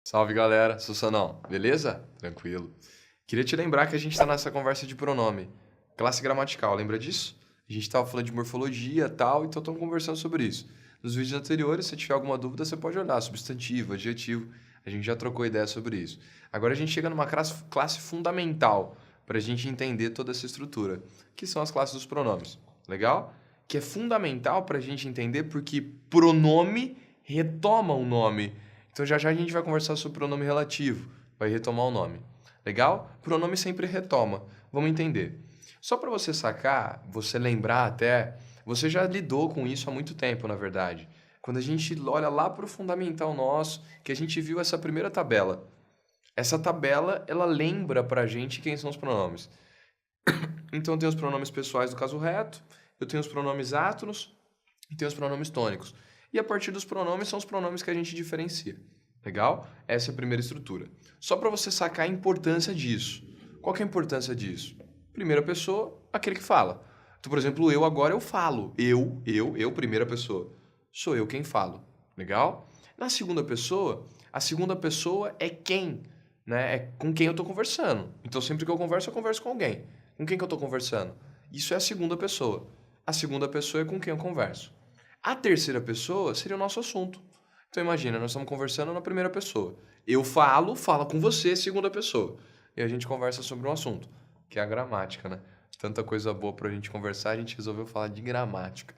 Salve galera, Sussanão, beleza? Tranquilo. Queria te lembrar que a gente está nessa conversa de pronome, classe gramatical, lembra disso? A gente estava falando de morfologia e tal, então estamos conversando sobre isso. Nos vídeos anteriores, se tiver alguma dúvida, você pode olhar, substantivo, adjetivo, a gente já trocou ideia sobre isso. Agora a gente chega numa classe fundamental para a gente entender toda essa estrutura, que são as classes dos pronomes, legal? Que é fundamental para a gente entender porque pronome retoma o nome. Então já já a gente vai conversar sobre pronome relativo, vai retomar o nome. Legal? Pronome sempre retoma. Vamos entender. Só para você sacar, você lembrar até, você já lidou com isso há muito tempo, na verdade. Quando a gente olha lá para o fundamental nosso, que a gente viu essa primeira tabela. Essa tabela, ela lembra para a gente quem são os pronomes. Então tem os pronomes pessoais do caso reto, eu tenho os pronomes átonos e tenho os pronomes tônicos. E a partir dos pronomes são os pronomes que a gente diferencia. Legal? Essa é a primeira estrutura. Só para você sacar a importância disso. Qual que é a importância disso? Primeira pessoa, aquele que fala. Então, por exemplo, eu agora eu falo. Eu, primeira pessoa. Sou eu quem falo. Legal? Na segunda pessoa, a segunda pessoa é quem, né? É com quem eu estou conversando. Então, sempre que eu converso com alguém. Com quem que eu estou conversando? Isso é a segunda pessoa. A segunda pessoa é com quem eu converso. A terceira pessoa seria o nosso assunto. Então imagina, nós estamos conversando na primeira pessoa. Eu falo, fala com você, segunda pessoa. E a gente conversa sobre um assunto, que é a gramática, né? Tanta coisa boa pra gente conversar, a gente resolveu falar de gramática.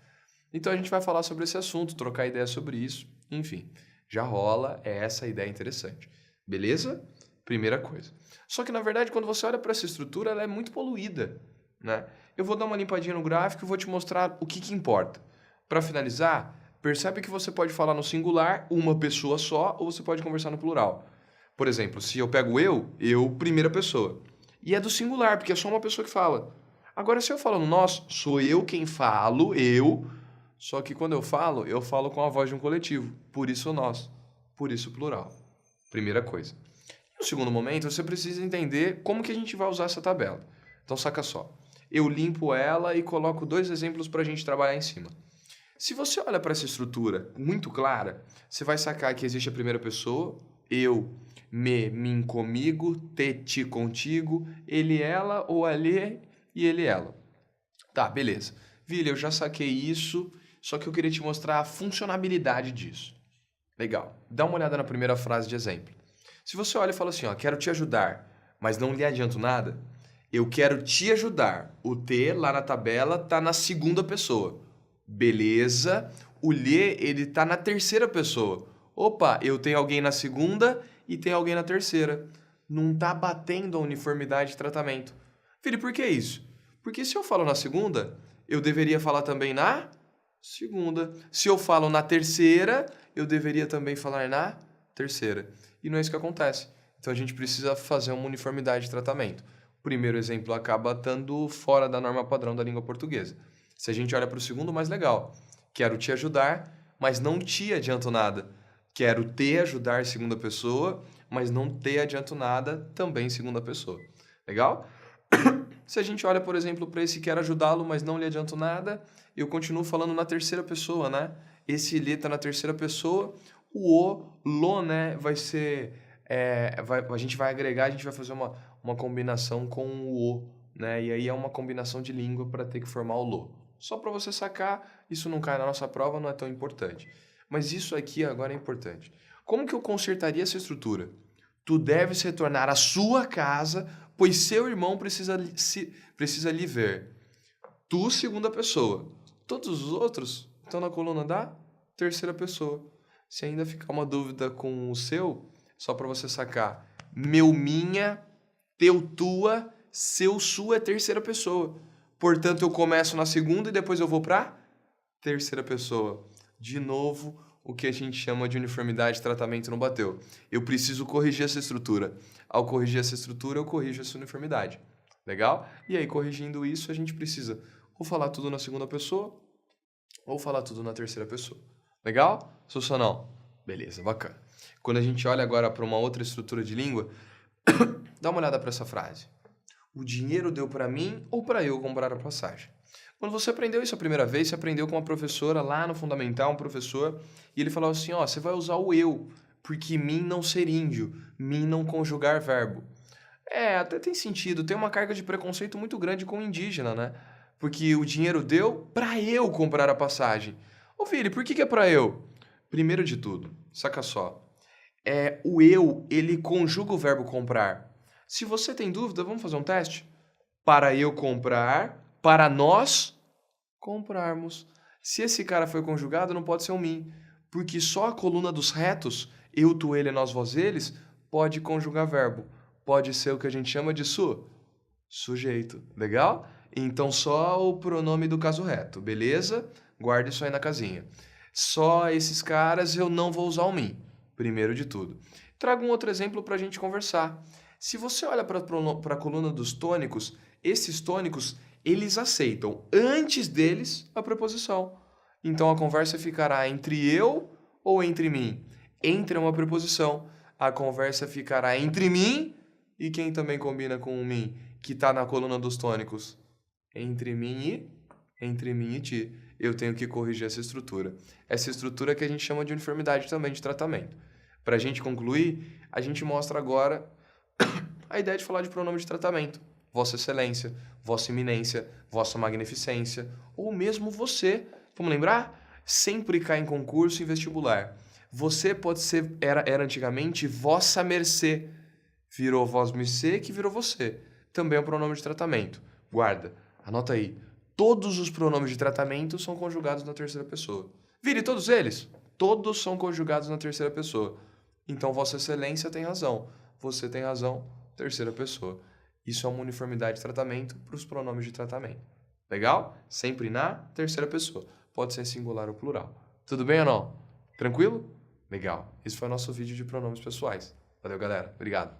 Então a gente vai falar sobre esse assunto, trocar ideia sobre isso, enfim. Já rola, é essa a ideia interessante. Beleza? Primeira coisa. Só que na verdade, quando você olha para essa estrutura, ela é muito poluída, né? Eu vou dar uma limpadinha no gráfico e vou te mostrar o que importa. Para finalizar, percebe que você pode falar no singular, uma pessoa só, ou você pode conversar no plural. Por exemplo, se eu pego eu, primeira pessoa. E é do singular, porque é só uma pessoa que fala. Agora, se eu falo no nós, sou eu quem falo, eu. Só que quando eu falo com a voz de um coletivo. Por isso nós. Por isso plural. Primeira coisa. No segundo momento, você precisa entender como que a gente vai usar essa tabela. Então, saca só. Eu limpo ela e coloco dois exemplos para a gente trabalhar em cima. Se você olha para essa estrutura muito clara, você vai sacar que existe a primeira pessoa, eu, me, mim, comigo, te, ti, contigo, ele, ela, ou alê e ele, ela. Tá, beleza. Vila, eu já saquei isso, só que eu queria te mostrar a funcionabilidade disso. Legal. Dá uma olhada na primeira frase de exemplo. Se você olha e fala assim, ó, quero te ajudar, mas não lhe adianto nada, eu quero te ajudar. O te lá na tabela tá na segunda pessoa. Beleza. O lhe, ele tá na terceira pessoa. Opa, eu tenho alguém na segunda e tem alguém na terceira. Não tá batendo a uniformidade de tratamento. Filho, por que isso? Porque se eu falo na segunda, eu deveria falar também na segunda. Se eu falo na terceira, eu deveria também falar na terceira. E não é isso que acontece. Então a gente precisa fazer uma uniformidade de tratamento. O primeiro exemplo acaba estando fora da norma padrão da língua portuguesa. Se a gente olha para o segundo, mais legal. Quero te ajudar, mas não te adianto nada. Quero te ajudar, segunda pessoa, mas não te adianto nada, também segunda pessoa. Legal? Se a gente olha, por exemplo, para esse quero ajudá-lo, mas não lhe adianto nada, eu continuo falando na terceira pessoa, né? Esse lhe está na terceira pessoa, o lo, né, vai ser... a gente vai agregar, a gente vai fazer uma combinação com o, né? E aí é uma combinação de língua para ter que formar o lo. Só para você sacar, isso não cai na nossa prova, não é tão importante. Mas isso aqui agora é importante. Como que eu consertaria essa estrutura? Tu deves retornar à sua casa, pois seu irmão precisa lhe ver. Tu, segunda pessoa. Todos os outros estão na coluna da terceira pessoa. Se ainda ficar uma dúvida com o seu, só para você sacar. Meu, minha, teu, tua, seu, sua é terceira pessoa. Portanto, eu começo na segunda e depois eu vou para terceira pessoa. De novo, o que a gente chama de uniformidade de tratamento não bateu. Eu preciso corrigir essa estrutura. Ao corrigir essa estrutura, eu corrijo essa uniformidade. Legal? E aí, corrigindo isso, a gente precisa ou falar tudo na segunda pessoa ou falar tudo na terceira pessoa. Legal? Sussanão? Beleza, bacana. Quando a gente olha agora para uma outra estrutura de língua, dá uma olhada para essa frase. O dinheiro deu para mim ou para eu comprar a passagem? Quando você aprendeu isso a primeira vez, você aprendeu com uma professora lá no Fundamental, um professor, e ele falou assim, ó, você vai usar o eu Porque mim não ser índio, mim não conjugar verbo. Até tem sentido, tem uma carga de preconceito muito grande com o indígena, né? Porque o dinheiro deu pra eu comprar a passagem. Ô, Vili, por que é pra eu? Primeiro de tudo, saca só. O eu, ele conjuga o verbo comprar. Se você tem dúvida, vamos fazer um teste? Para eu comprar, para nós comprarmos. Se esse cara foi conjugado, não pode ser um mim. Porque só a coluna dos retos, eu, tu, ele, nós, vós, eles, pode conjugar verbo. Pode ser o que a gente chama de sujeito. Legal? Então só o pronome do caso reto, beleza? Guarda isso aí na casinha. Só esses caras eu não vou usar o mim, primeiro de tudo. Trago um outro exemplo para a gente conversar. Se você olha para a coluna dos tônicos, esses tônicos, eles aceitam, antes deles, a preposição. Então a conversa ficará entre eu ou entre mim? Entre é uma preposição. A conversa ficará entre mim e quem também combina com o mim, que está na coluna dos tônicos? Entre mim e ti. Eu tenho que corrigir essa estrutura. Essa estrutura que a gente chama de uniformidade também de tratamento. Para a gente concluir, a gente mostra agora a ideia de falar de pronome de tratamento. Vossa Excelência, Vossa Eminência, Vossa Magnificência, ou mesmo você. Vamos lembrar? Sempre cai em concurso e vestibular. Você pode ser, era antigamente Vossa Mercê. Virou Vós Mercê, que virou você. Também é um pronome de tratamento. Guarda, anota aí. Todos os pronomes de tratamento são conjugados na terceira pessoa. Vire todos eles? Todos são conjugados na terceira pessoa. Então, Vossa Excelência tem razão. Você tem razão, terceira pessoa. Isso é uma uniformidade de tratamento para os pronomes de tratamento. Legal? Sempre na terceira pessoa. Pode ser singular ou plural. Tudo bem ou não? Tranquilo? Legal. Esse foi o nosso vídeo de pronomes pessoais. Valeu, galera. Obrigado.